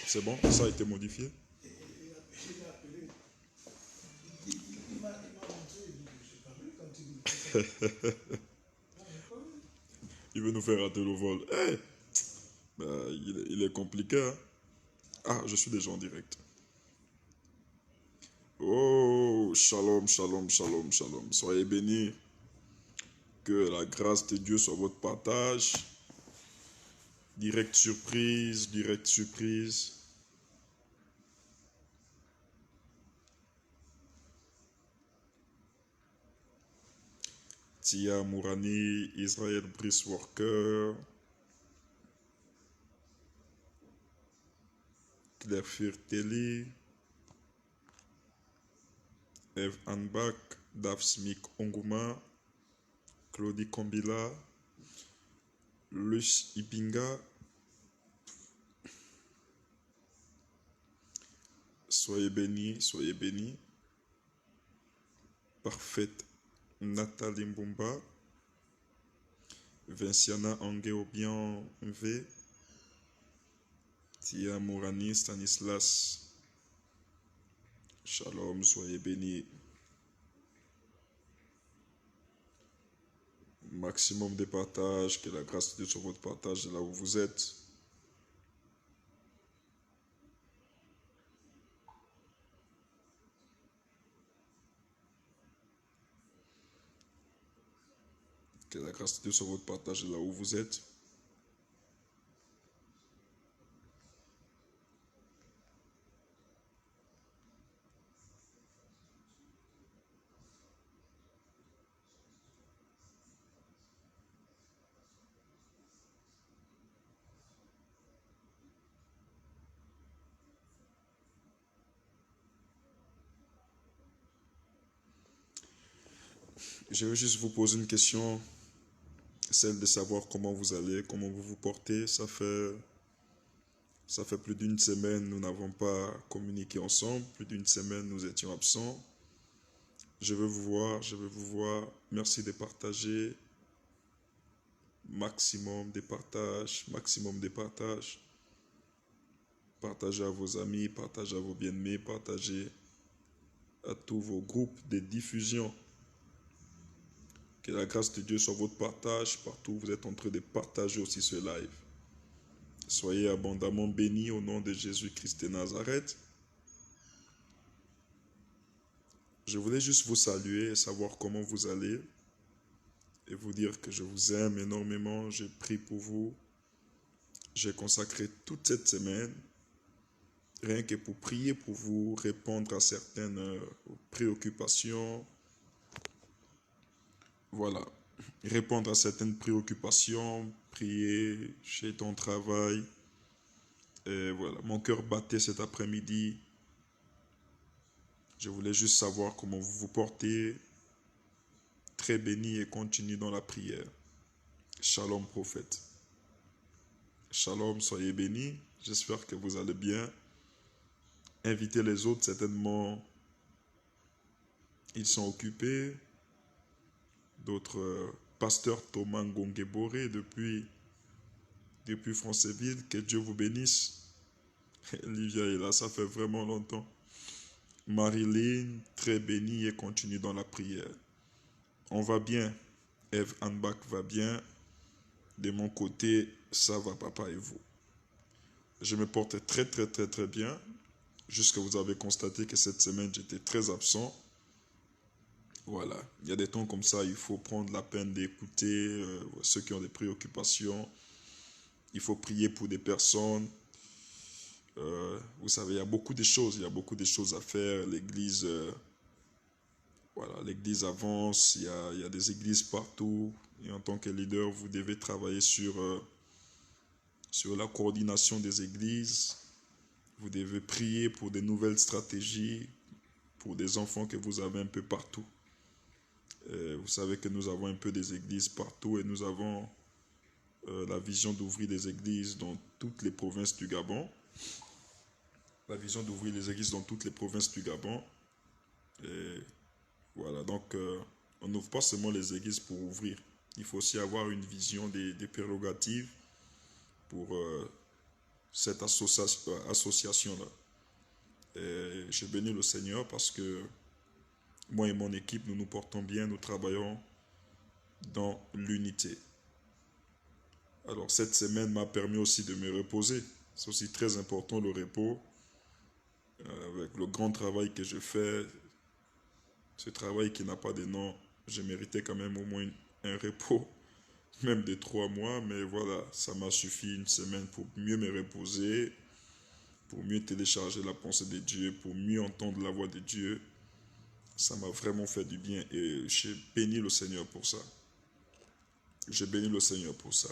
C'est bon, ça a été modifié. Et je l'ai appelé. Il m'a montré, il dit, je n'ai pas vu quand il dit ça. Il veut nous faire rater le vol. Hey, ben, il est compliqué. Hein? Ah, je suis déjà en direct. Oh, shalom, shalom, shalom, shalom. Soyez bénis. Que la grâce de Dieu soit votre partage. Direct surprise, direct surprise. Tia Mourani, Israël Brice Worker, Claire Firteli, Eve Anbach, Daf Smik Onguma, Claudie Kombila, Luce Ipinga. Soyez bénis, soyez bénis. Parfaite Nathalie Mbumba, Vinciana Angeobian V, Tia Mourani Stanislas. Shalom, soyez bénis. Maximum de partage, que la grâce de Dieu soit votre partage de là où vous êtes. Que la grâce de Dieu soit votre partage de là où vous êtes. Je veux juste vous poser une question, celle de savoir comment vous allez, comment vous vous portez. Ça fait plus d'une semaine, nous n'avons pas communiqué ensemble. Plus d'une semaine, nous étions absents. Je veux vous voir, je veux vous voir. Merci de partager. Maximum de partage, maximum de partage. Partagez à vos amis, partagez à vos bien-aimés, partagez à tous vos groupes de diffusion. Que la grâce de Dieu soit votre partage partout où vous êtes en train de partager aussi ce live. Soyez abondamment bénis au nom de Jésus-Christ de Nazareth. Je voulais juste vous saluer et savoir comment vous allez et vous dire que je vous aime énormément. Je prie pour vous. J'ai consacré toute cette semaine rien que pour prier pour vous, répondre à certaines préoccupations. Voilà. Répondre à certaines préoccupations, prier chez ton travail. Et voilà. Mon cœur battait cet après-midi. Je voulais juste savoir comment vous vous portez. Très béni et continue dans la prière. Shalom prophète. Shalom, soyez bénis. J'espère que vous allez bien. Invitez les autres, certainement, ils sont occupés. D'autres, pasteur Thomas Ngongebore depuis Franceville, que Dieu vous bénisse. Livia est là, ça fait vraiment longtemps. Marilyn, très bénie et continue dans la prière. On va bien. Eve Anbach va bien. De mon côté, ça va, papa et vous. Je me porte très, très, très, très bien. Jusque vous avez constaté que cette semaine, j'étais très absent. Voilà. Il y a des temps comme ça, il faut prendre la peine d'écouter ceux qui ont des préoccupations. Il faut prier pour des personnes. Vous savez, il y a beaucoup de choses. Il y a beaucoup de choses à faire. L'église, voilà, l'église avance. Il y a des églises partout. Et en tant que leader, vous devez travailler sur la coordination des églises. Vous devez prier pour de nouvelles stratégies, pour des enfants que vous avez un peu partout. Vous savez que nous avons un peu des églises partout et nous avons la vision d'ouvrir des églises dans toutes les provinces du Gabon. La vision d'ouvrir les églises dans toutes les provinces du Gabon. Et voilà, donc on n'ouvre pas seulement les églises pour ouvrir. Il faut aussi avoir une vision des prérogatives pour cette association-là. Et je bénis le Seigneur parce que moi et mon équipe, nous nous portons bien, nous travaillons dans l'unité. Alors cette semaine m'a permis aussi de me reposer. C'est aussi très important le repos. Avec le grand travail que je fais, ce travail qui n'a pas de nom, je méritais quand même au moins un repos, même de 3 mois, mais voilà, ça m'a suffi une semaine pour mieux me reposer, pour mieux télécharger la pensée de Dieu, pour mieux entendre la voix de Dieu. Ça m'a vraiment fait du bien et j'ai béni le Seigneur pour ça. J'ai béni le Seigneur pour ça.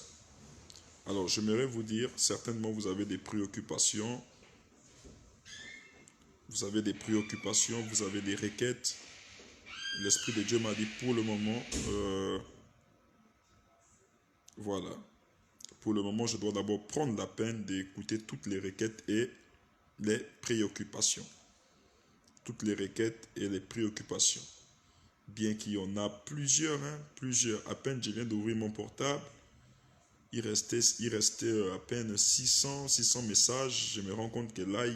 Alors, j'aimerais vous dire, certainement vous avez des préoccupations, vous avez des requêtes. L'Esprit de Dieu m'a dit pour le moment, voilà, pour le moment, je dois d'abord prendre la peine d'écouter toutes les requêtes et les préoccupations. Toutes les requêtes et les préoccupations. Bien qu'il y en a plusieurs, plusieurs. À peine je viens d'ouvrir mon portable, il restait à peine 600 messages. Je me rends compte que là,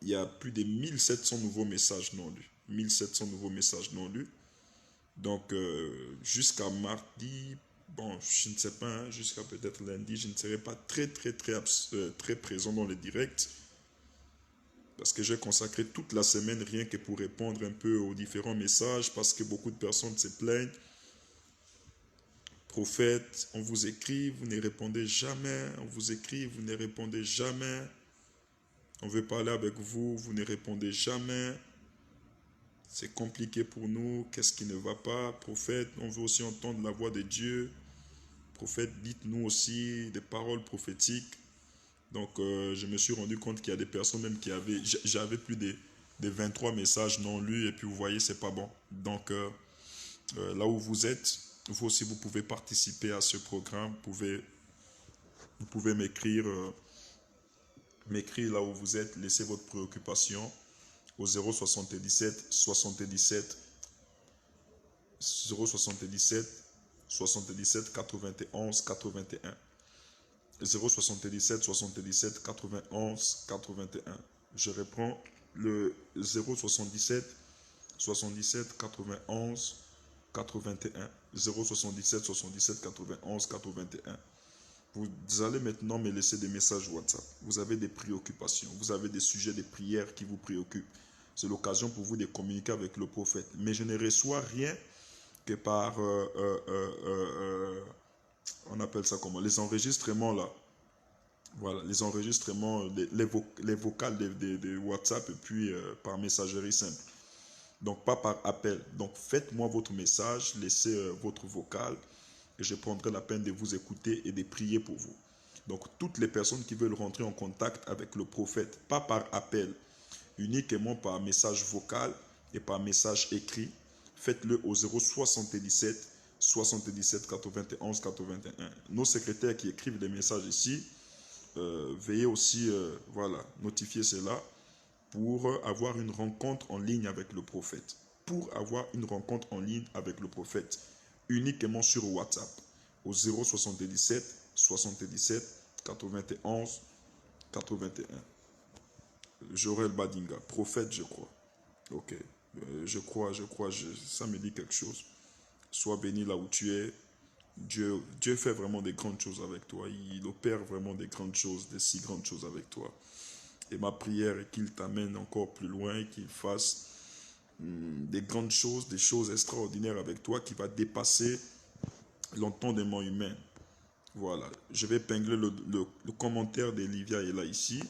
il y a plus de 1700 nouveaux messages non lus. 1700 nouveaux messages non lus. Donc, jusqu'à mardi, bon, je ne sais pas, jusqu'à peut-être lundi, je ne serai pas très présent dans les directs. Parce que j'ai consacré toute la semaine rien que pour répondre un peu aux différents messages, parce que beaucoup de personnes se plaignent. Prophète, on vous écrit, vous ne répondez jamais. On vous écrit, vous ne répondez jamais. On veut parler avec vous, vous ne répondez jamais. C'est compliqué pour nous. Qu'est-ce qui ne va pas? Prophète, on veut aussi entendre la voix de Dieu. Prophète, dites-nous aussi des paroles prophétiques. Donc, je me suis rendu compte qu'il y a des personnes même qui avaient... J'avais plus de 23 messages non lus et puis vous voyez, c'est pas bon. Donc, là où vous êtes, vous aussi, vous pouvez participer à ce programme. Vous pouvez m'écrire là où vous êtes, laissez votre préoccupation au 077 77 91 81. 077 77 91 81. Je reprends le 077 77 91 81. 077 77 91 81. Vous allez maintenant me laisser des messages WhatsApp. Vous avez des préoccupations, vous avez des sujets de prière qui vous préoccupent. C'est l'occasion pour vous de communiquer avec le prophète. Mais je ne reçois rien que par, on appelle ça comment, les enregistrements là. Voilà, les enregistrements, les vocales de WhatsApp et puis par messagerie simple. Donc pas par appel. Donc faites-moi votre message, laissez votre vocal et je prendrai la peine de vous écouter et de prier pour vous. Donc toutes les personnes qui veulent rentrer en contact avec le prophète, pas par appel, uniquement par message vocal et par message écrit, faites-le au 077 77 91 81. Nos secrétaires qui écrivent des messages ici, veuillez aussi notifier cela pour avoir une rencontre en ligne avec le prophète. Pour avoir une rencontre en ligne avec le prophète, uniquement sur WhatsApp, au 077 77 91 81. Joël Badinga, prophète, je crois. Ok, je crois, ça me dit quelque chose. Sois béni là où tu es. Dieu fait vraiment des grandes choses avec toi. Il opère vraiment des grandes choses, des si grandes choses avec toi. Et ma prière est qu'il t'amène encore plus loin et qu'il fasse des grandes choses, des choses extraordinaires avec toi qui va dépasser l'entendement humain. Voilà, je vais épingler le commentaire d'Elivia est là ici.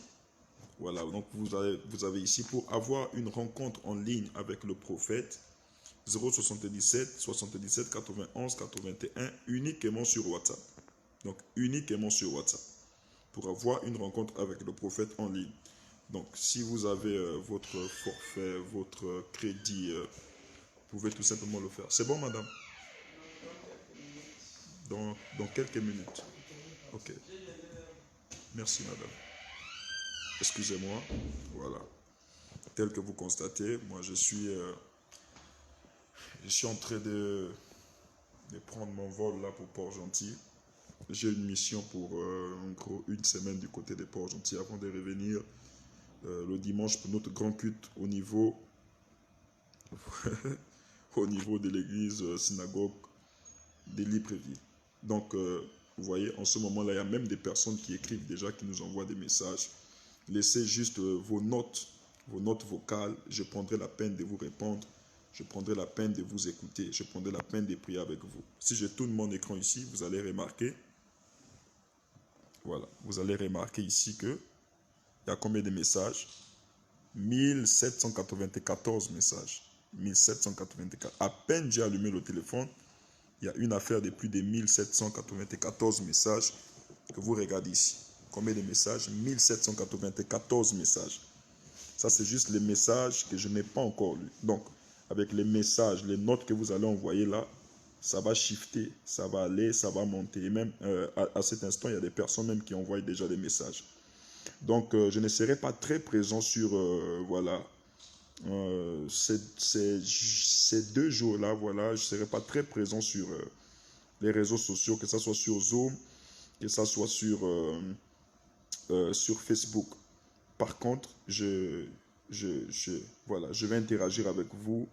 Voilà, donc vous avez ici pour avoir une rencontre en ligne avec le prophète 077 77 91 81 uniquement sur WhatsApp. Donc uniquement sur WhatsApp pour avoir une rencontre avec le prophète en ligne. Donc si vous avez votre forfait, votre crédit, vous pouvez tout simplement le faire. C'est bon madame? Dans quelques minutes. Ok. Merci madame. Excusez-moi. Voilà. Tel que vous constatez, moi je suis en train de prendre mon vol là pour Port-Gentil. J'ai une mission pour en gros une semaine du côté des Port-Gentil avant de revenir le dimanche pour notre grand culte au niveau, au niveau de l'église synagogue de Libreville. Donc, vous voyez, en ce moment-là, il y a même des personnes qui écrivent déjà, qui nous envoient des messages. Laissez juste vos notes vocales. Je prendrai la peine de vous répondre. Je prendrai la peine de vous écouter. Je prendrai la peine de prier avec vous. Si je tourne mon écran ici, vous allez remarquer, voilà, vous allez remarquer ici que il y a combien de messages? 1794 messages. 1784. À peine j'ai allumé le téléphone, il y a une affaire de plus de 1794 messages que vous regardez ici. Combien de messages? 1794 messages. Ça, c'est juste les messages que je n'ai pas encore lus. Donc, avec les messages, les notes que vous allez envoyer là, ça va shifter, ça va aller, ça va monter. Et même à cet instant, il y a des personnes même qui envoient déjà des messages. Donc, je ne serai pas très présent sur, voilà, ces 2 jours-là, voilà, je ne serai pas très présent sur les réseaux sociaux, que ce soit sur Zoom, que ce soit sur Facebook. Par contre, voilà, je vais interagir avec vous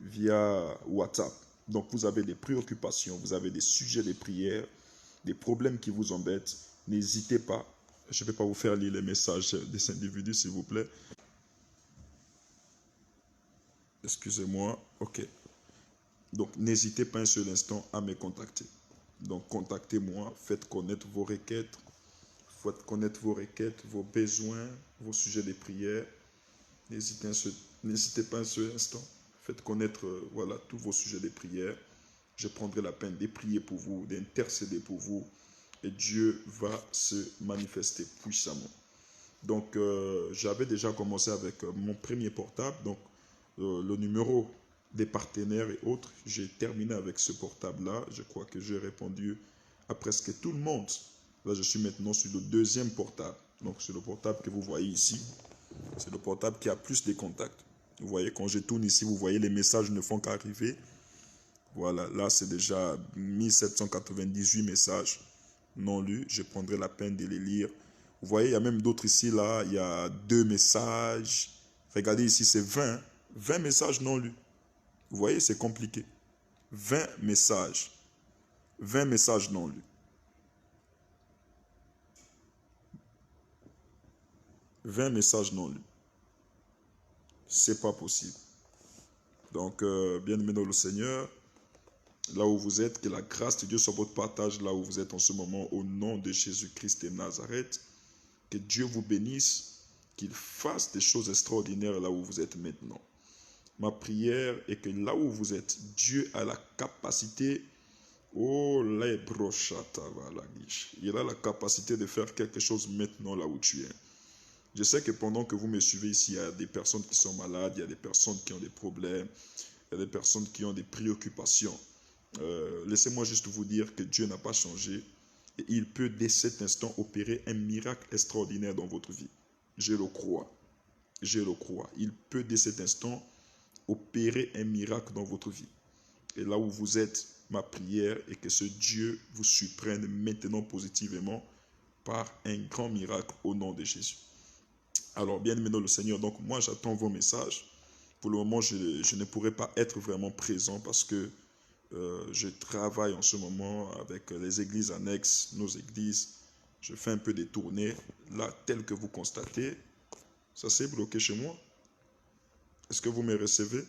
via WhatsApp. Donc, vous avez des préoccupations, vous avez des sujets de prière, des problèmes qui vous embêtent. N'hésitez pas. Je ne vais pas vous faire lire les messages des individus, s'il vous plaît. Excusez-moi. OK. Donc, n'hésitez pas un seul instant à me contacter. Donc, contactez-moi, faites connaître vos requêtes, vos besoins, vos sujets de prière. N'hésitez pas un seul instant. Faites connaître voilà, tous vos sujets de prière. Je prendrai la peine de prier pour vous, d'intercéder pour vous. Et Dieu va se manifester puissamment. Donc, j'avais déjà commencé avec mon premier portable. Donc, le numéro des partenaires et autres, j'ai terminé avec ce portable-là. Je crois que j'ai répondu à presque tout le monde. Là, je suis maintenant sur le deuxième portable. Donc, c'est le portable que vous voyez ici. C'est le portable qui a plus de contacts. Vous voyez, quand je tourne ici, vous voyez, les messages ne font qu'arriver. Voilà, là, c'est déjà 1798 messages non lus. Je prendrai la peine de les lire. Vous voyez, il y a même d'autres ici, là. Il y a 2 messages. Regardez ici, c'est 20. 20 messages non lus. Vous voyez, c'est compliqué. 20 messages. 20 messages non lus. 20 messages non lus. C'est pas possible. Donc, bien-aimés dans le Seigneur, là où vous êtes, que la grâce de Dieu soit votre partage là où vous êtes en ce moment, au nom de Jésus-Christ de Nazareth. Que Dieu vous bénisse, qu'il fasse des choses extraordinaires là où vous êtes maintenant. Ma prière est que là où vous êtes, Dieu a la capacité, il a la capacité de faire quelque chose maintenant là où tu es. Je sais que pendant que vous me suivez ici, il y a des personnes qui sont malades, il y a des personnes qui ont des problèmes, il y a des personnes qui ont des préoccupations. Laissez-moi juste vous dire que Dieu n'a pas changé et il peut dès cet instant opérer un miracle extraordinaire dans votre vie. Je le crois. Je le crois. Il peut dès cet instant opérer un miracle dans votre vie. Et là où vous êtes, ma prière est que ce Dieu vous surprenne maintenant positivement par un grand miracle au nom de Jésus. Alors, bien-aimé dans le Seigneur, donc moi j'attends vos messages. Pour le moment, je ne pourrai pas être vraiment présent parce que je travaille en ce moment avec les églises annexes, nos églises. Je fais un peu des tournées. Là, tel que vous constatez, ça s'est bloqué chez moi. Est-ce que vous me recevez?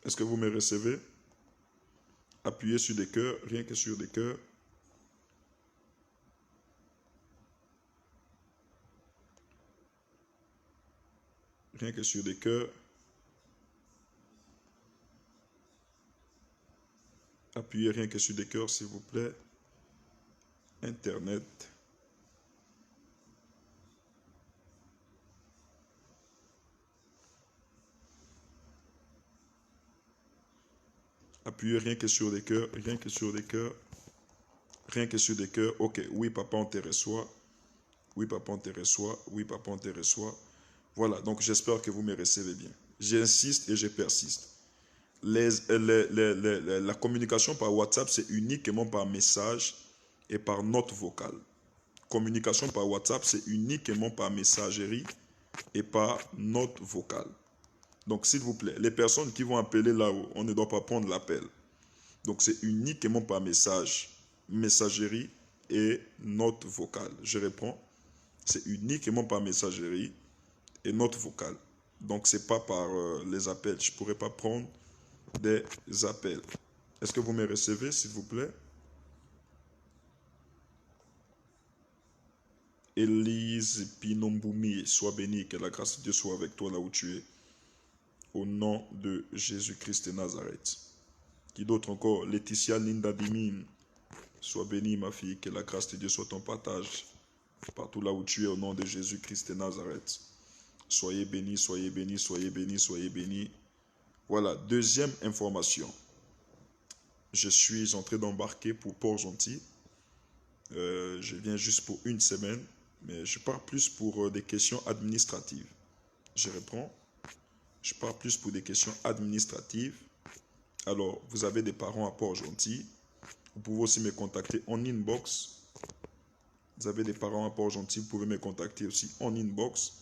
Est-ce que vous me recevez? Appuyez sur des cœurs, rien que sur des cœurs. Rien que sur des cœurs. Appuyez rien que sur des cœurs, s'il vous plaît. Internet. Appuyez rien que sur des cœurs, rien que sur des cœurs. Rien que sur des cœurs. Ok, oui, papa, on te reçoit. Oui, papa, on te reçoit. Oui, papa, on te reçoit. Voilà, donc j'espère que vous me recevez bien. J'insiste et je persiste. La communication par WhatsApp, c'est uniquement par message et par note vocale. Communication par WhatsApp, c'est uniquement par messagerie et par note vocale. Donc, s'il vous plaît, les personnes qui vont appeler là-haut, on ne doit pas prendre l'appel. Donc, c'est uniquement par message, messagerie et note vocale. Je reprends. C'est uniquement par messagerie et note vocale. Donc, ce n'est pas par les appels. Je ne pourrais pas prendre des appels. Est-ce que vous me recevez, s'il vous plaît? Élise Pinomboumi, sois bénie, que la grâce de Dieu soit avec toi là où tu es. Au nom de Jésus-Christ de Nazareth. Qui d'autre encore? Laetitia Linda Dimine, sois bénie ma fille, que la grâce de Dieu soit ton partage. Partout là où tu es, au nom de Jésus-Christ de Nazareth. Soyez bénis, soyez bénis, soyez bénis, soyez bénis. Voilà, deuxième information. Je suis en train d'embarquer pour Port-Gentil. Je viens juste pour une semaine, mais je pars plus pour des questions administratives. Je reprends. Je pars plus pour des questions administratives. Alors, vous avez des parents à Port-Gentil. Vous pouvez aussi me contacter en inbox. Vous avez des parents à Port-Gentil, vous pouvez me contacter aussi en inbox.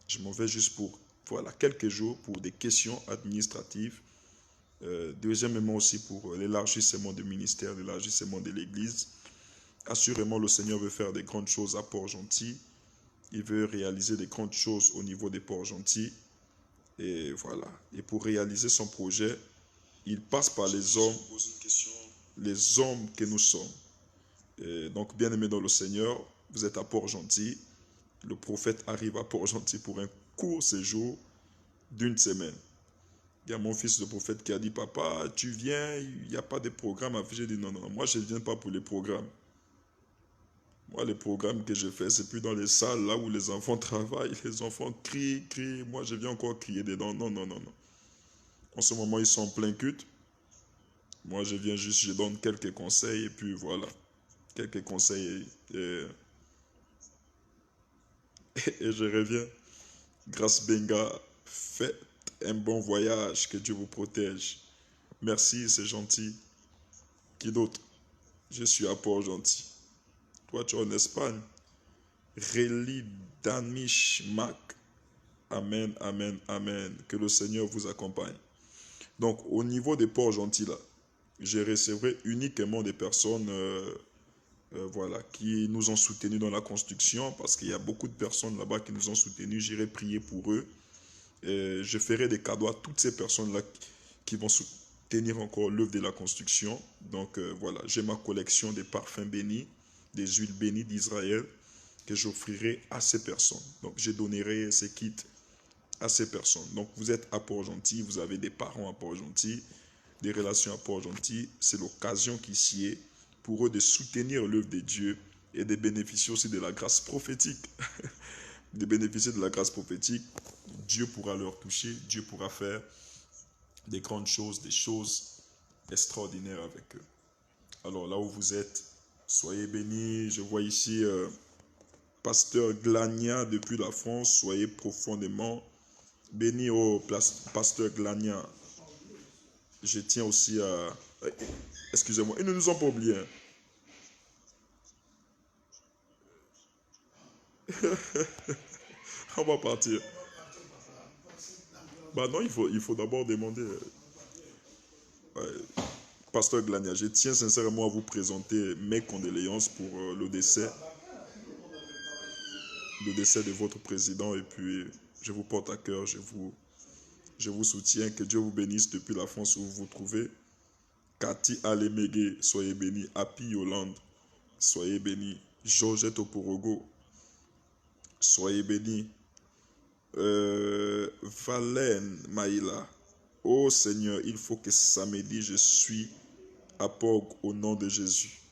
Je m'en vais juste pour quelques jours pour des questions administratives. Deuxièmement aussi pour l'élargissement du ministère, l'élargissement de l'Église. Assurément, le Seigneur veut faire des grandes choses à Port-Gentil. Il veut réaliser des grandes choses au niveau de Port-Gentil. Et voilà. Et pour réaliser son projet, il passe par les hommes que nous sommes. Et donc, bien-aimés dans le Seigneur, vous êtes à Port-Gentil. Le prophète arrive à Port-Gentil pour un court séjour d'une semaine. Il y a mon fils le prophète qui a dit, papa, tu viens, il n'y a pas de programme à faire. J'ai dit, non, non, moi je ne viens pas pour les programmes. Moi, les programmes que je fais, c'est plus dans les salles là où les enfants travaillent, les enfants crient, crient. Moi, je viens encore crier dedans. Non, non, non, non. En ce moment, ils sont en plein culte. Moi, je viens juste, je donne quelques conseils et puis voilà. Quelques conseils et je reviens. Grâce Benga, faites un bon voyage, que Dieu vous protège. Merci, c'est gentil. Qui d'autre? Je suis à Port-Gentil. Toi, tu es en Espagne. Réli Danish Mac. Amen, amen, amen. Que le Seigneur vous accompagne. Donc, au niveau des Port-Gentil, là, je recevrai uniquement des personnes voilà, qui nous ont soutenus dans la construction, parce qu'il y a beaucoup de personnes là-bas qui nous ont soutenus. J'irai prier pour eux. Et je ferai des cadeaux à toutes ces personnes-là qui vont soutenir encore l'œuvre de la construction. Donc voilà, j'ai ma collection des parfums bénis, des huiles bénies d'Israël que j'offrirai à ces personnes. Donc je donnerai ces kits à ces personnes. Donc vous êtes à Port-Gentil, vous avez des parents à Port-Gentil, des relations à Port-Gentil. C'est l'occasion qui s'y est pour eux de soutenir l'œuvre de Dieu et de bénéficier aussi de la grâce prophétique. De bénéficier de la grâce prophétique. Dieu pourra leur toucher, Dieu pourra faire des grandes choses, des choses extraordinaires avec eux. Alors là où vous êtes, soyez bénis. Je vois ici Pasteur Glania depuis la France. Soyez profondément bénis au Pasteur Glania. Je tiens aussi à... Excusez-moi, ils ne nous ont pas oubliés. On va partir. Bah non, il faut d'abord demander. Ouais. Pasteur Glania, je tiens sincèrement à vous présenter mes condoléances pour le décès de votre président. Et puis, je vous porte à cœur, je vous soutiens. Que Dieu vous bénisse depuis la France où vous vous trouvez. Cathy Alemege, soyez bénis. Happy Yolande, soyez bénis. Georgette Oporogo, soyez bénis. Valène Maïla, oh Seigneur, il faut que samedi je suis à Pog au nom de Jésus.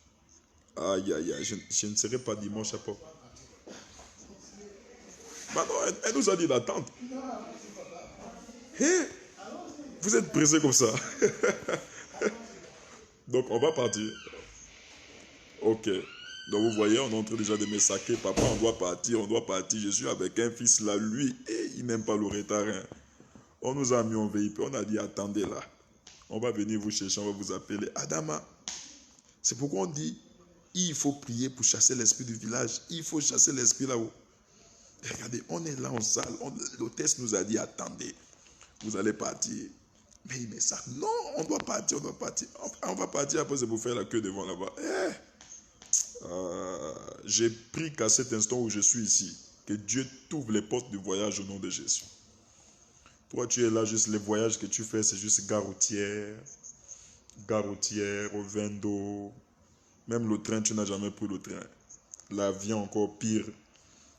Aïe, aïe, aïe, je ne serai pas dimanche à Pog. Bah non, elle nous a dit d'attendre. Hey, vous êtes pressé comme ça. Donc on va partir. Ok. Donc vous voyez, on est en train déjà de me saquer. Papa, on doit partir, on doit partir. Je suis avec un fils là, lui, et il n'aime pas le retard. Hein. On nous a mis en véhicule, on a dit attendez là. On va venir vous chercher, on va vous appeler. Adama, c'est pourquoi on dit, il faut prier pour chasser l'esprit du village. Il faut chasser l'esprit là-haut. Regardez, on est là en salle. L'hôtesse nous a dit attendez, vous allez partir. Mais il met ça. Non, on doit partir, on doit partir. On va partir après, c'est pour faire la queue devant là-bas. J'ai pris qu'à cet instant où je suis ici, que Dieu t'ouvre les portes du voyage au nom de Jésus. Toi, tu es là, juste les voyages que tu fais, c'est juste gare routière, au vin d'eau. Même le train, tu n'as jamais pris le train. L'avion, encore pire,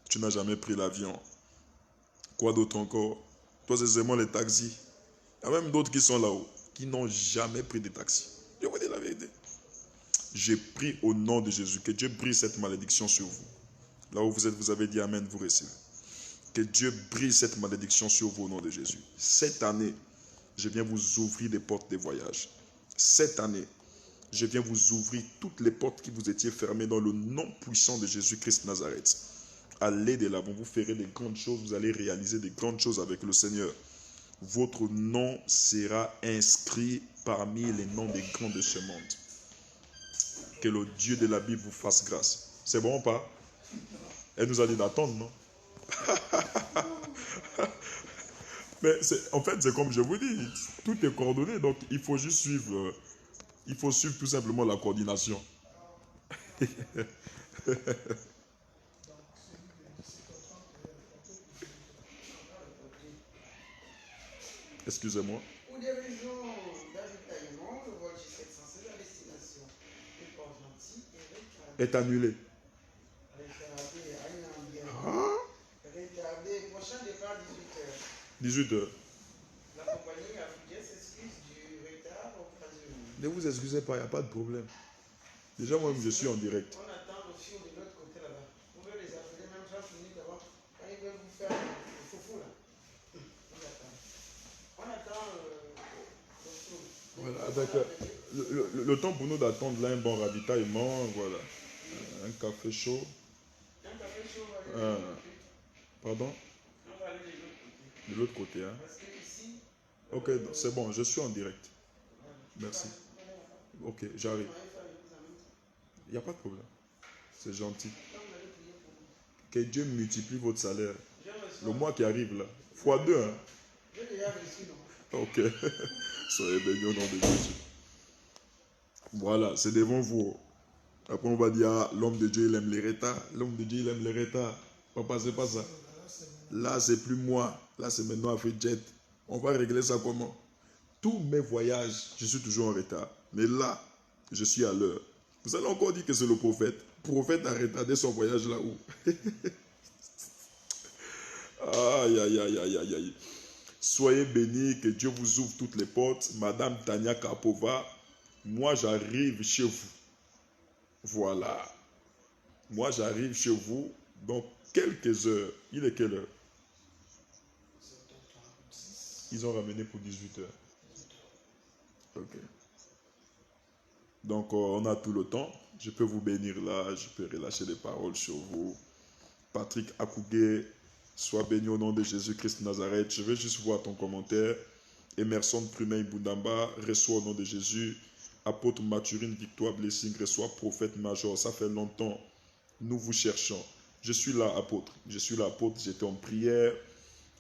tu n'as jamais pris l'avion. Quoi d'autre encore? Toi, c'est seulement les taxis. Il y a même d'autres qui sont là-haut, qui n'ont jamais pris de taxi. Je vous dis la vérité. J'ai pris au nom de Jésus, que Dieu brise cette malédiction sur vous. Là où vous êtes, vous avez dit Amen, vous recevez. Que Dieu brise cette malédiction sur vous au nom de Jésus. Cette année, je viens vous ouvrir des portes de voyage. Cette année, je viens vous ouvrir toutes les portes qui vous étaient fermées dans le nom puissant de Jésus-Christ Nazareth. Allez de l'avant, vous ferez des grandes choses, vous allez réaliser des grandes choses avec le Seigneur. Votre nom sera inscrit parmi les noms des grands de ce monde. Que le Dieu de la Bible vous fasse grâce. C'est bon ou pas? Elle nous a dit d'attendre, non? Mais en fait, c'est comme je vous dis, tout est coordonné, donc il faut juste suivre, il faut suivre tout simplement la coordination. Excusez-moi. Pour des raisons d'avitaillement, le vol J716 à destination du Port-Gentil Est annulé. Retardé. Prochain départ 18h. 18h. La compagnie africaine s'excuse du retard occasionné. Ne vous excusez pas, il n'y a pas de problème. Déjà, moi-même, je suis en direct. On attend le fio de l'autre côté là-bas. Vous pouvez les appeler, même 30 minutes d'abord. Quand ils veulent vous faire le foufou là. On attend le fio. Voilà, avec le temps pour nous d'attendre là un bon ravitaillement, voilà. Un café chaud. Un café chaud, on va aller Pardon? on va aller de l'autre côté. De l'autre côté, hein? Parce que ici. Ok, c'est bon, je suis en direct. Merci. Ok, j'arrive. Il n'y a pas de problème. C'est gentil. Que Dieu multiplie votre salaire. Le mois qui arrive là. Fois 2, hein? J'ai déjà reçu, non? Ok. Soyez bénis au nom de Jésus. Voilà, c'est devant vous. Après, on va dire, ah, l'homme de Dieu, il aime les retards. L'homme de Dieu, il aime les retards. Papa, c'est pas ça. Là, c'est plus moi. Là, c'est maintenant AfriJet. On va régler ça comment? Tous mes voyages, je suis toujours en retard. Mais là, je suis à l'heure. Vous allez encore dire que c'est le prophète. Le prophète a retardé son voyage là-haut. Aïe, aïe, aïe, aïe, aïe, aïe. Soyez bénis, que Dieu vous ouvre toutes les portes. Madame Tania Kapova, moi j'arrive chez vous. Voilà. Moi j'arrive chez vous dans quelques heures. Il est quelle heure? Ils ont ramené pour 18h. Ok. Donc on a tout le temps. Je peux vous bénir là, je peux relâcher des paroles sur vous. Patrick Akougué, sois béni au nom de Jésus-Christ de Nazareth. Je vais juste voir ton commentaire. Emerson Prumey Boudamba, reçois au nom de Jésus. Apôtre Mathurine Victoire Blessing, reçois prophète major. Ça fait longtemps, nous vous cherchons. Je suis là, apôtre. Je suis là, apôtre. J'étais en prière.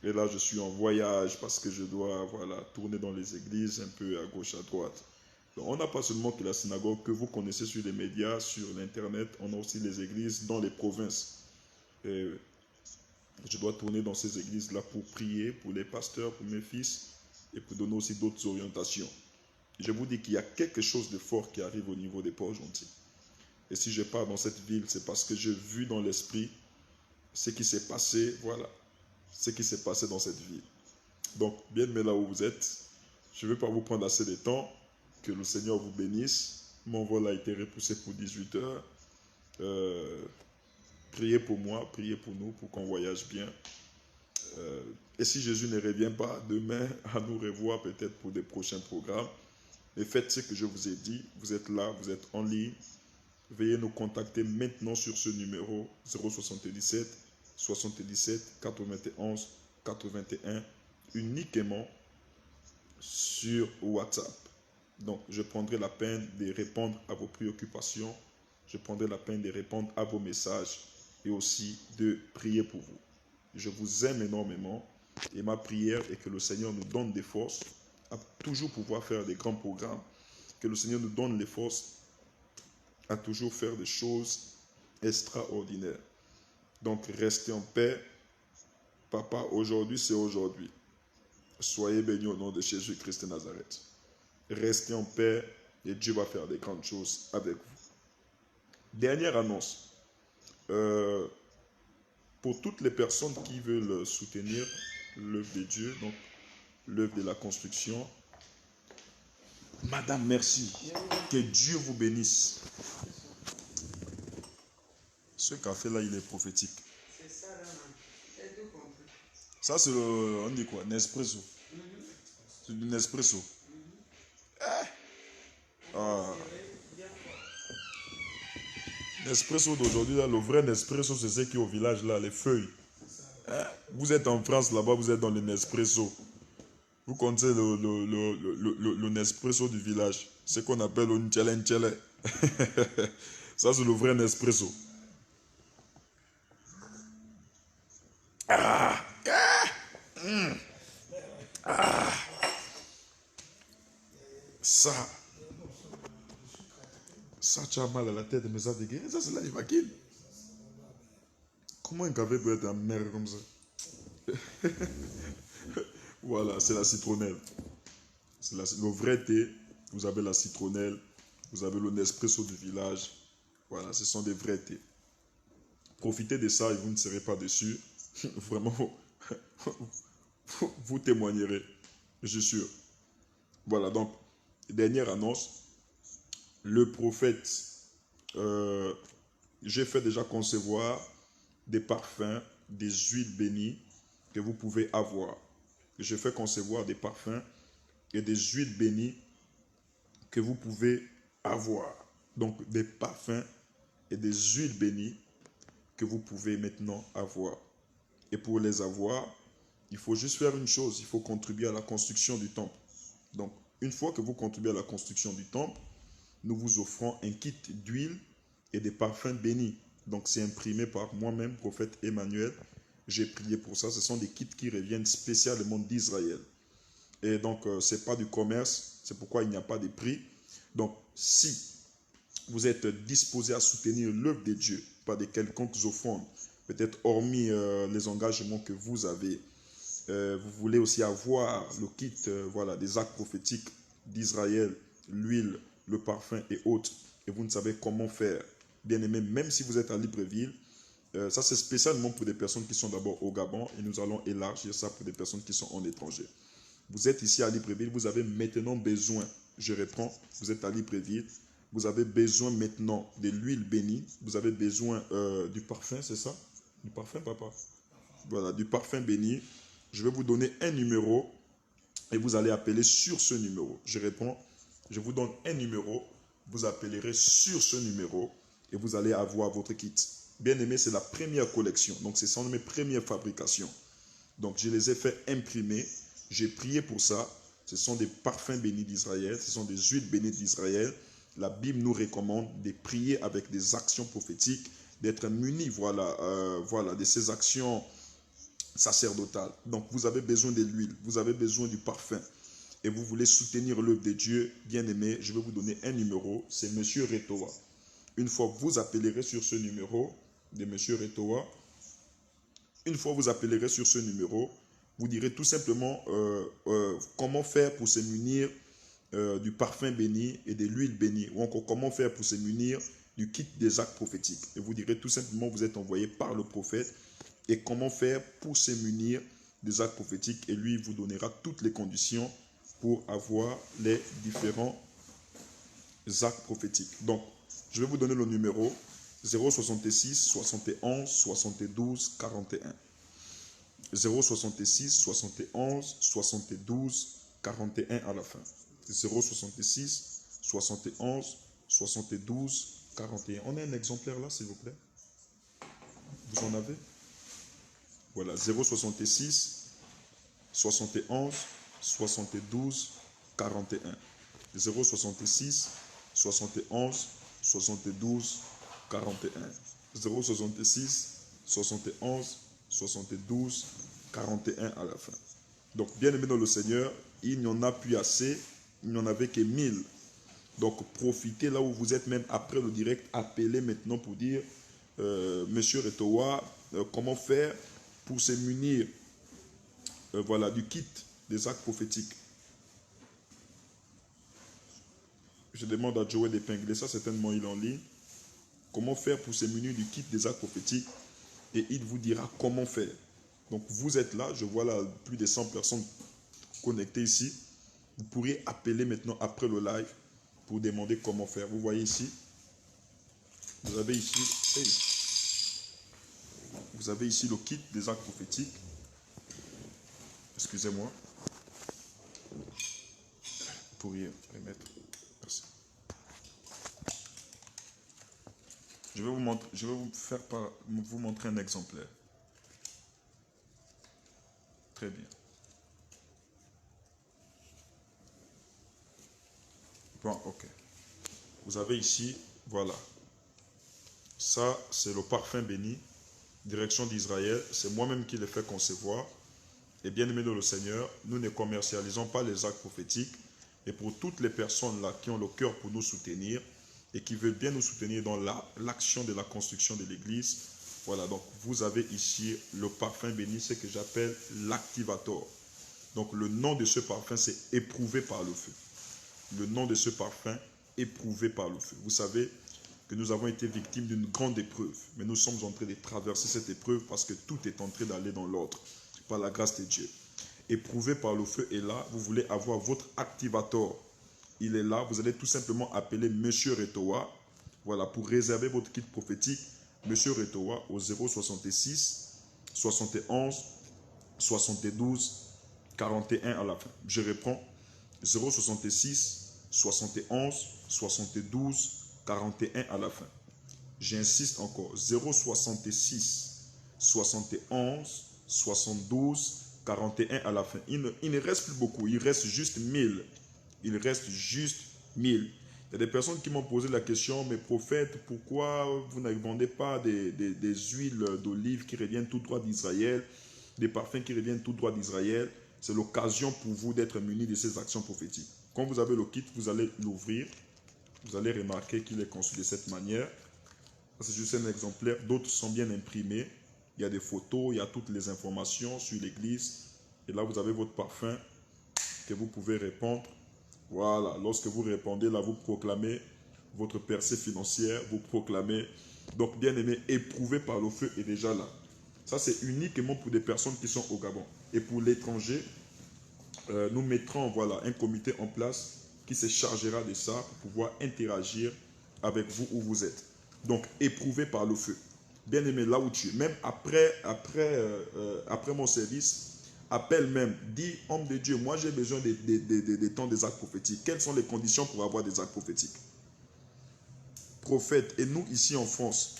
Et là, je suis en voyage parce que je dois tourner dans les églises, un peu à gauche, à droite. Donc, on n'a pas seulement que la synagogue que vous connaissez sur les médias, sur l'Internet. On a aussi les églises dans les provinces. Et je dois tourner dans ces églises-là pour prier pour les pasteurs, pour mes fils et pour donner aussi d'autres orientations. Je vous dis qu'il y a quelque chose de fort qui arrive au niveau des Port-Gentil. Et si je pars dans cette ville, c'est parce que j'ai vu dans l'esprit ce qui s'est passé, voilà, ce qui s'est passé dans cette ville. Donc, bien aimé là où vous êtes, je ne vais pas vous prendre assez de temps, que le Seigneur vous bénisse. Mon vol a été repoussé pour 18h. Priez pour moi, priez pour nous, pour qu'on voyage bien. Et si Jésus ne revient pas demain, à nous revoir peut-être pour des prochains programmes. Mais faites ce que je vous ai dit. Vous êtes là, vous êtes en ligne. veuillez nous contacter maintenant sur ce numéro 077 77 91 81 uniquement sur WhatsApp. Donc, je prendrai la peine de répondre à vos préoccupations. Je prendrai la peine de répondre à vos messages et aussi de prier pour vous. Je vous aime énormément et ma prière est que le Seigneur nous donne des forces à toujours pouvoir faire des grands programmes. Que le Seigneur nous donne les forces à toujours faire des choses extraordinaires. Donc, restez en paix. Papa, aujourd'hui, c'est aujourd'hui. Soyez bénis au nom de Jésus-Christ de Nazareth. Restez en paix et Dieu va faire des grandes choses avec vous. Dernière annonce. Pour toutes les personnes qui veulent soutenir l'œuvre de Dieu, donc l'œuvre de la construction, Madame, merci. Que Dieu vous bénisse. Ce café-là, il est prophétique. C'est ça, là, j'ai tout compris. Ça, c'est le, on dit quoi, Nespresso. C'est du Nespresso. Ah. Nespresso d'aujourd'hui, là, le vrai Nespresso, c'est ce qui est au village, là, les feuilles. Vous êtes en France, là-bas, vous êtes dans le Nespresso. Vous connaissez le Nespresso du village. Ce qu'on appelle le Nchele. Ça, c'est le vrai Nespresso. Ça, tu as mal à la tête, mais ça te guérit. Ça, c'est la livaquine. Comment un café peut être amer comme ça? Voilà, c'est la citronnelle. C'est le vrai thé. Vous avez la citronnelle. Vous avez le Nespresso du village. Voilà, ce sont des vrais thés. Profitez de ça et vous ne serez pas déçus. Vraiment, vous témoignerez. Je suis sûr. Voilà, donc, dernière annonce. Le prophète, j'ai fait déjà concevoir des parfums, des huiles bénies que vous pouvez avoir. J'ai fait concevoir des parfums et des huiles bénies que vous pouvez avoir. Donc, des parfums et des huiles bénies que vous pouvez maintenant avoir. Et pour les avoir, il faut juste faire une chose, il faut contribuer à la construction du temple. Donc, une fois que vous contribuez à la construction du temple, nous vous offrons un kit d'huile et des parfums bénis. Donc, c'est imprimé par moi-même, prophète Emmanuel. J'ai prié pour ça. Ce sont des kits qui reviennent spécialement d'Israël. Et donc, ce n'est pas du commerce. C'est pourquoi il n'y a pas de prix. Donc, si vous êtes disposé à soutenir l'œuvre de Dieu par des quelconques offrandes, peut-être hormis les engagements que vous avez, vous voulez aussi avoir le kit voilà, des actes prophétiques d'Israël, l'huile, le parfum et autres, et vous ne savez comment faire, bien aimé, même si vous êtes à Libreville, ça c'est spécialement pour des personnes qui sont d'abord au Gabon, et nous allons élargir ça pour des personnes qui sont en étranger. Vous êtes ici à Libreville, vous avez maintenant besoin, je reprends, vous êtes à Libreville, vous avez besoin maintenant de l'huile bénie, vous avez besoin du parfum, c'est ça? Du parfum, papa? Voilà, du parfum béni. Je vais vous donner un numéro et vous allez appeler sur ce numéro. Je réponds, je vous donne un numéro, vous appellerez sur ce numéro et vous allez avoir votre kit. Bien aimé, c'est la première collection, donc ce sont mes premières fabrications. Donc je les ai fait imprimer, j'ai prié pour ça. Ce sont des parfums bénis d'Israël, ce sont des huiles bénies d'Israël. La Bible nous recommande de prier avec des actions prophétiques, d'être munis, voilà, de ces actions sacerdotales. Donc vous avez besoin de l'huile, vous avez besoin du parfum et vous voulez soutenir l'œuvre de Dieu, bien aimé, je vais vous donner un numéro, c'est Monsieur Retoa. Une fois vous appellerez sur ce numéro de Monsieur Retoa, une fois vous appellerez sur ce numéro, vous direz tout simplement comment faire pour se munir du parfum béni et de l'huile bénie, ou encore comment faire pour se munir du kit des actes prophétiques. Et vous direz tout simplement, vous êtes envoyé par le prophète, et comment faire pour se munir des actes prophétiques, et lui vous donnera toutes les conditions pour avoir les différents actes prophétiques. Donc, je vais vous donner le numéro 066 71 72 41. 066 71 72 41 à la fin. 066 71 72 41. On a un exemplaire là, s'il vous plaît? Vous en avez? Voilà, 066, 71, 72, 41. 066, 71, 72, 41. 066, 71, 72, 41 à la fin. Donc, bien aimé dans le Seigneur, il n'y en a plus assez, il n'y en avait que 1000. Donc, profitez là où vous êtes, même après le direct, appelez maintenant pour dire, Monsieur Retowa, comment faire pour se munir voilà, du kit des actes prophétiques. Je demande à Joël d'épingler ça, certainement il est en ligne. Comment faire pour se munir du kit des actes prophétiques, et il vous dira comment faire. Donc vous êtes là, je vois là plus de 100 personnes connectées ici. Vous pourrez appeler maintenant après le live pour demander comment faire. Vous voyez ici, vous avez ici, hey, vous avez ici le kit des actes prophétiques. Excusez-moi. Vous pourriez remettre. Merci. Je vais vous montrer un exemplaire. Très bien. Bon, ok. Vous avez ici, voilà. Ça, c'est le parfum béni, direction d'Israël. C'est moi-même qui l'ai fait concevoir. Et bien aimé dans le Seigneur, nous ne commercialisons pas les actes prophétiques. Et pour toutes les personnes là qui ont le cœur pour nous soutenir et qui veulent bien nous soutenir dans l'action de la construction de l'église, voilà, donc vous avez ici le parfum béni, ce que j'appelle l'activator. Donc le nom de ce parfum, c'est éprouvé par le feu. Le nom de ce parfum, éprouvé par le feu. Vous savez que nous avons été victimes d'une grande épreuve, mais nous sommes en train de traverser cette épreuve parce que tout est en train d'aller dans l'ordre, par la grâce de Dieu. Éprouvé par le feu est là, vous voulez avoir votre activator. Il est là, vous allez tout simplement appeler Monsieur Retowa, voilà, pour réserver votre kit prophétique, Monsieur Retowa au 066 71 72 41 à la fin. Je reprends, 066 71 72 41 à la fin. J'insiste encore, 066 71 72 41 à la fin. Il ne reste plus beaucoup, il reste juste 1000. Il reste juste 1000. Il y a des personnes qui m'ont posé la question, mais prophète, pourquoi vous ne vendez pas des huiles d'olive qui reviennent tout droit d'Israël, des parfums qui reviennent tout droit d'Israël? C'est l'occasion pour vous d'être munis de ces actions prophétiques. Quand vous avez le kit, vous allez l'ouvrir. Vous allez remarquer qu'il est conçu de cette manière. C'est juste un exemplaire. D'autres sont bien imprimés. Il y a des photos, il y a toutes les informations sur l'église. Et là, vous avez votre parfum que vous pouvez répandre. Voilà, lorsque vous répondez, là, vous proclamez votre percée financière, vous proclamez. Donc, bien aimé, éprouvé par le feu est déjà là. Ça, c'est uniquement pour des personnes qui sont au Gabon. Et pour l'étranger, nous mettrons voilà, un comité en place qui se chargera de ça pour pouvoir interagir avec vous où vous êtes. Donc, éprouvé par le feu. Bien aimé, là où tu es, même après mon service, appelle même, dis, homme de Dieu, moi j'ai besoin des temps des actes prophétiques. Quelles sont les conditions pour avoir des actes prophétiques? Prophète, et nous ici en France,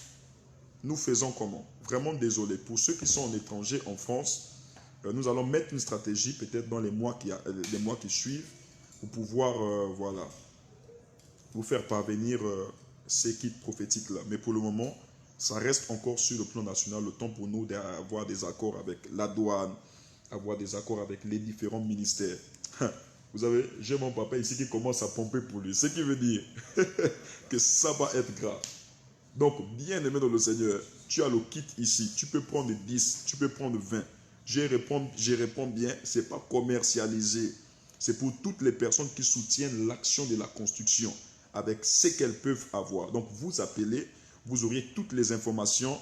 nous faisons comment? Vraiment désolé. Pour ceux qui sont en étranger en France, nous allons mettre une stratégie peut-être dans les mois qui suivent pour pouvoir voilà, vous faire parvenir ces kits prophétiques-là. Mais pour le moment, ça reste encore sur le plan national, le temps pour nous d'avoir des accords avec la douane, avoir des accords avec les différents ministères. Vous savez, j'ai mon papa ici qui commence à pomper pour lui. Ce qui veut dire que ça va être grave. Donc, bien aimé dans le Seigneur, tu as le kit ici. Tu peux prendre 10, tu peux prendre 20. Je réponds bien, ce n'est pas commercialisé. C'est pour toutes les personnes qui soutiennent l'action de la construction avec ce qu'elles peuvent avoir. Donc, vous appelez, vous aurez toutes les informations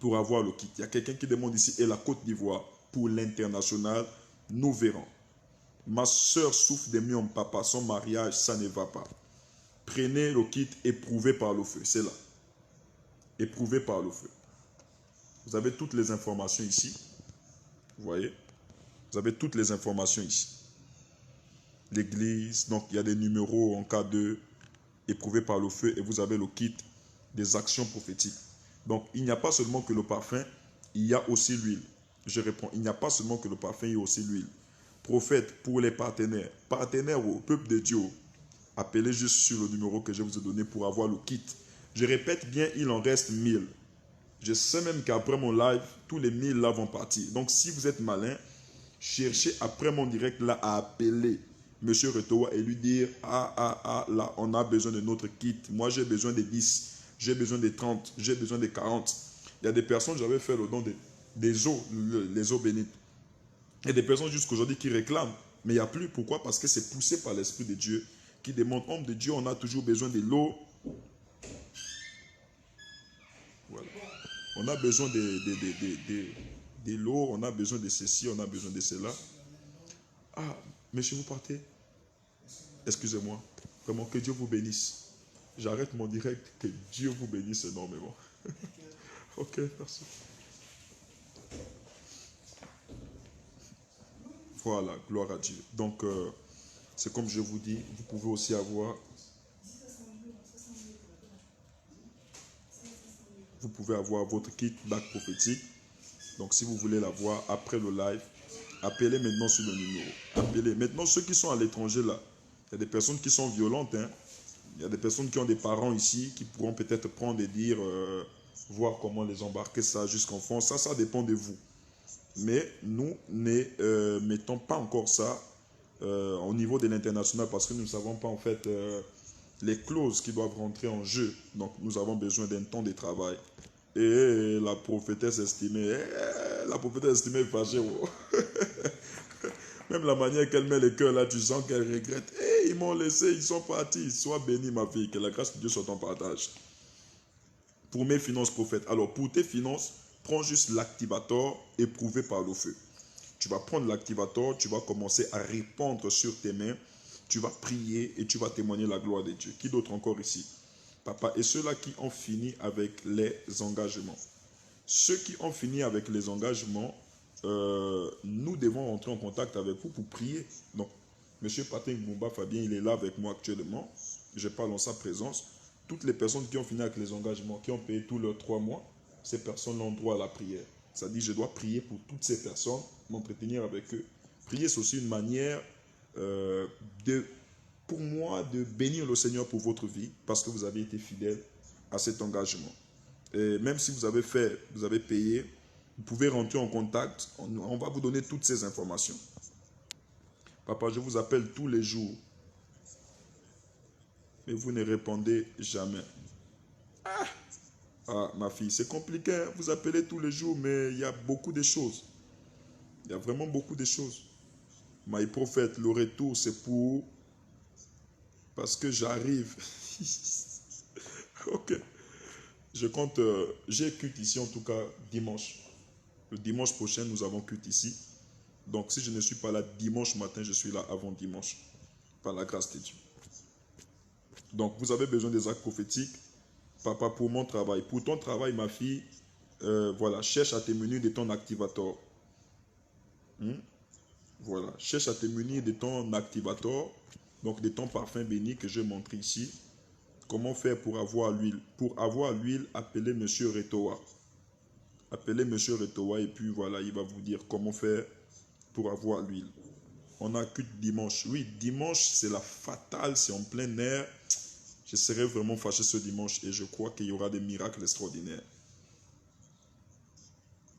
pour avoir le kit. Il y a quelqu'un qui demande ici, et la Côte d'Ivoire, pour l'international, nous verrons. Ma soeur souffre de myome, papa, son mariage, ça ne va pas. Prenez le kit éprouvé par le feu, c'est là. Éprouvé par le feu. Vous avez toutes les informations ici. Vous voyez? Vous avez toutes les informations ici. L'église, donc il y a des numéros en cas de éprouvé par le feu, et vous avez le kit des actions prophétiques. Donc, il n'y a pas seulement que le parfum, il y a aussi l'huile. Je réponds, il n'y a pas seulement que le parfum, il y a aussi l'huile. Prophète pour les partenaires. Partenaires au peuple de Dieu. Appelez juste sur le numéro que je vous ai donné pour avoir le kit. Je répète bien, il en reste 1000. Je sais même qu'après mon live, tous les 1000 là vont partir. Donc, si vous êtes malin, cherchez après mon direct là à appeler Monsieur Retoa et lui dire là, on a besoin de notre kit. Moi, j'ai besoin des 10, j'ai besoin des 30, j'ai besoin des 40. Il y a des personnes, j'avais fait le don des eaux, les eaux bénites. Il y a des personnes jusqu'aujourd'hui qui réclament, mais il n'y a plus. Pourquoi? Parce que c'est poussé par l'Esprit de Dieu qui demande, homme de Dieu, on a toujours besoin de l'eau. Voilà. On a besoin de l'eau, on a besoin de ceci, on a besoin de cela. Ah, monsieur, vous partez? Excusez-moi. Vraiment, que Dieu vous bénisse. J'arrête mon direct. Que Dieu vous bénisse énormément. Ok, merci. Voilà, gloire à Dieu. Donc, c'est comme je vous dis, vous pouvez aussi avoir... Vous pouvez avoir votre kit bac prophétique. Donc, si vous voulez l'avoir après le live, appelez maintenant sur le numéro. Appelez. Maintenant, ceux qui sont à l'étranger, là, il y a des personnes qui sont violentes. Hein. Il y a des personnes qui ont des parents ici qui pourront peut-être prendre et dire, voir comment les embarquer ça jusqu'en France. Ça dépend de vous. Mais nous ne mettons pas encore ça au niveau de l'international parce que nous ne savons pas en fait les clauses qui doivent rentrer en jeu. Donc nous avons besoin d'un temps de travail. Et la prophétesse estimée est fâchée. Oh. Même la manière qu'elle met le cœur là, tu sens qu'elle regrette. Ils m'ont laissé, ils sont partis. Sois bénie ma fille, que la grâce de Dieu soit en partage. Pour mes finances prophètes. Alors pour tes finances, prends juste l'activator éprouvé par le feu. Tu vas prendre l'activator, tu vas commencer à répandre sur tes mains, tu vas prier et tu vas témoigner la gloire de Dieu. Qui d'autre encore ici? Papa, et ceux-là qui ont fini avec les engagements. Ceux qui ont fini avec les engagements, nous devons entrer en contact avec vous pour prier. Donc, M. Patrick Boumba Fabien, il est là avec moi actuellement. Je parle en sa présence. Toutes les personnes qui ont fini avec les engagements, qui ont payé tous leurs 3 mois, ces personnes ont droit à la prière. Ça dit, je dois prier pour toutes ces personnes, m'entretenir avec eux. Prier, c'est aussi une manière pour moi, de bénir le Seigneur pour votre vie, parce que vous avez été fidèle à cet engagement. Et même si vous avez payé, vous pouvez rentrer en contact, on va vous donner toutes ces informations. Papa, je vous appelle tous les jours, mais vous ne répondez jamais. Ah, ma fille, c'est compliqué, hein? Vous appelez tous les jours, mais il y a beaucoup de choses. Il y a vraiment beaucoup de choses. My prophète, le retour, c'est pour... Parce que j'arrive. Ok. Je compte... j'ai culte ici, en tout cas, dimanche. Le dimanche prochain, nous avons culte ici. Donc, si je ne suis pas là dimanche matin, je suis là avant dimanche. Par la grâce de Dieu. Donc, vous avez besoin des actes prophétiques. Papa, pour mon travail. Pour ton travail, ma fille, voilà, cherche à te munir de ton activator. Voilà, cherche à te munir de ton activator, donc de ton parfum béni que je montre ici. Comment faire pour avoir l'huile? Pour avoir l'huile, appelez M. Retoa. Appelez M. Retoa et puis voilà, il va vous dire comment faire pour avoir l'huile. On a culte dimanche. Oui, dimanche, c'est la fatale, c'est en plein air. Je serai vraiment fâché ce dimanche et je crois qu'il y aura des miracles extraordinaires.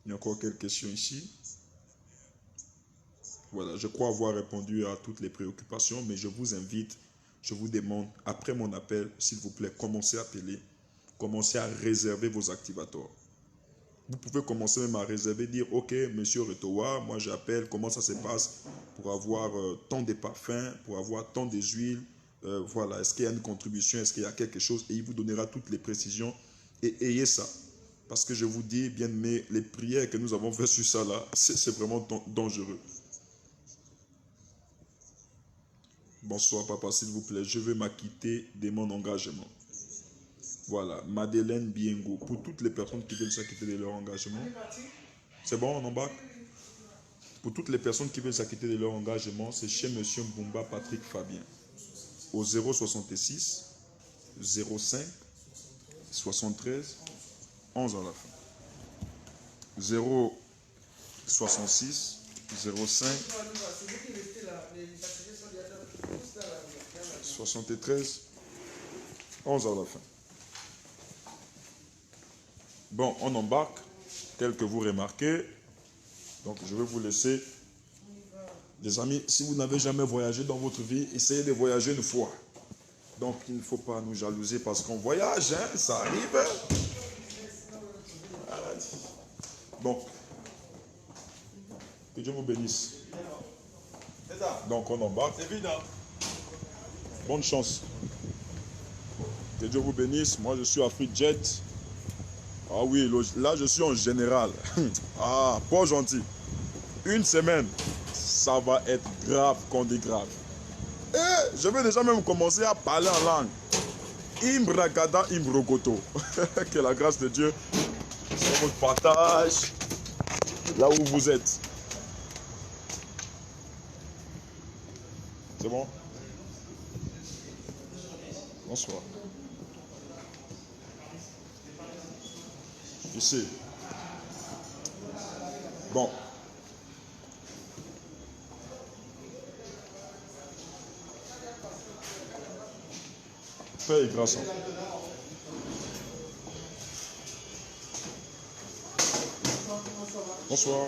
Il y a encore quelques questions ici. Voilà, je crois avoir répondu à toutes les préoccupations, mais je vous invite, je vous demande, après mon appel, s'il vous plaît, commencez à appeler, commencez à réserver vos activators. Vous pouvez commencer même à réserver, dire, ok, monsieur Retoa, moi j'appelle, comment ça se passe pour avoir tant de parfums, pour avoir tant de huiles, voilà, est-ce qu'il y a une contribution, est-ce qu'il y a quelque chose, et il vous donnera toutes les précisions, et ayez ça. Parce que je vous dis, bien aimé, les prières que nous avons faites sur ça là, c'est vraiment dangereux. Bonsoir papa, s'il vous plaît, je veux m'acquitter de mon engagement. Voilà, Madeleine Biengo, pour toutes les personnes qui veulent s'acquitter de leur engagement. C'est bon, on embarque? Pour toutes les personnes qui veulent s'acquitter de leur engagement, c'est chez Monsieur Boumba Patrick Fabien. Au 066 05 73 11 à la fin. 0 66 05 73 11 à la fin. Bon, on embarque, tel que vous remarquez. Donc, je vais vous laisser. Les amis, si vous n'avez jamais voyagé dans votre vie, essayez de voyager une fois. Donc, il ne faut pas nous jalouser parce qu'on voyage, hein, ça arrive. Donc, que Dieu vous bénisse. Donc, on embarque. C'est évident. Bonne chance. Que Dieu vous bénisse. Moi, je suis à FreeJet. Ah oui, là, je suis en général. Ah, pas gentil. Une semaine, ça va être grave qu'on dit grave. Et je vais déjà même commencer à parler en langue. Imbragada imbrogoto. Que la grâce de Dieu soit votre partage là où vous êtes. C'est bon? Bonsoir. Ici. Bon. Paix et grâce. Bonsoir.